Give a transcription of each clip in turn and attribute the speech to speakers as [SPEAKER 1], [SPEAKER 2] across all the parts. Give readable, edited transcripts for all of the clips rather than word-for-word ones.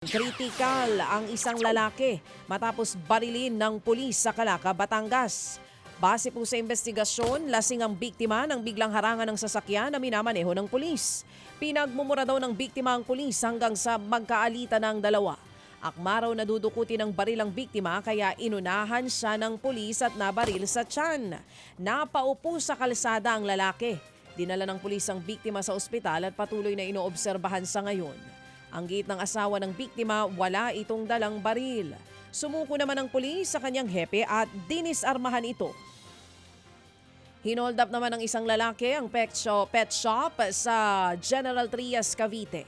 [SPEAKER 1] Kritikal ang isang lalaki matapos barilin ng pulis sa Calaca, Batangas. Base po sa investigasyon, lasing ang biktima nang biglang harangan ng sasakyan na minamaneho ng pulis. Pinagmumura daw ng biktima ang pulis hanggang sa magkaalitan ng dalawa. Akma raw nadudukuti ng baril ang biktima kaya inunahan siya ng pulis at nabaril sa tiyan. Napaupo sa kalsada ang lalaki. Dinala ng pulis ang biktima sa ospital at patuloy na inoobserbahan sa ngayon. Ang giit ng asawa ng biktima, wala itong dalang baril. Sumuko naman ang pulis sa kanyang hepe at dinisarmahan ito. Hinold up naman ng isang lalaki ang pet shop sa General Trias, Cavite.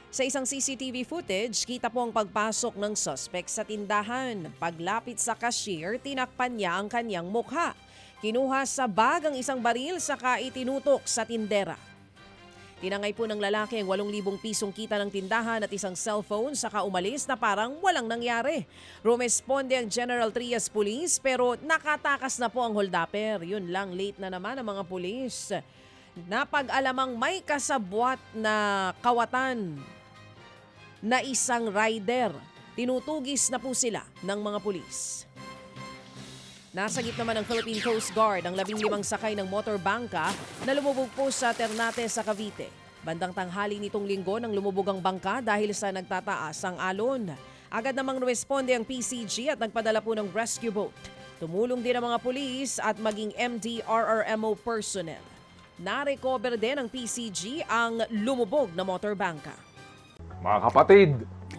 [SPEAKER 1] Sa isang CCTV footage, kita po ang pagpasok ng suspect sa tindahan. Paglapit sa cashier, tinakpan niya ang kanyang mukha. Kinuha sa bag ang isang baril saka itinutok sa tindera. Tinangay po ng lalaki ang 8,000 pisong kita ng tindahan at isang cellphone saka umalis na parang walang nangyari. Rumesponde ang General Trias Police pero nakatakas na po ang holdupper. Yun lang, late na naman ang mga pulis. Napag-alamang may kasabwat na kawatan na isang rider. Tinutugis na po sila ng mga pulis. Nasagip naman ng Philippine Coast Guard ang 15 sakay ng motorbangka na lumubog po sa Ternate sa Cavite. Bandang tanghali nitong linggo nang lumubog ang bangka dahil sa nagtataas ang alon. Agad namang responde ang PCG at nagpadala po ng rescue boat. Tumulong din ang mga pulis at maging MDRRMO personnel. Na-recover din ng PCG ang lumubog na motorbangka.
[SPEAKER 2] Mga kapatid,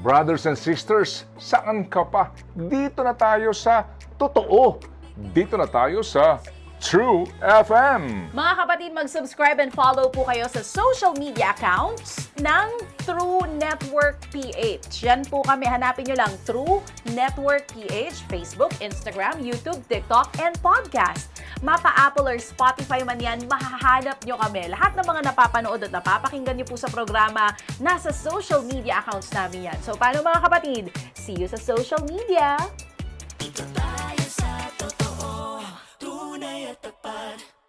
[SPEAKER 2] brothers and sisters, saan ka pa? Dito na tayo sa totoo. Dito na tayo sa True FM.
[SPEAKER 3] Mga kapatid, mag-subscribe and follow po kayo sa social media accounts ng True Network PH. Yan po kami, hanapin nyo lang True Network PH, Facebook, Instagram, YouTube, TikTok, and podcast. Mapa Apple or Spotify man yan, mahahanap nyo kami. Lahat ng mga napapanood at napapakinggan nyo po sa programa, nasa social media accounts namin yan. So paano mga kapatid? See you sa social media!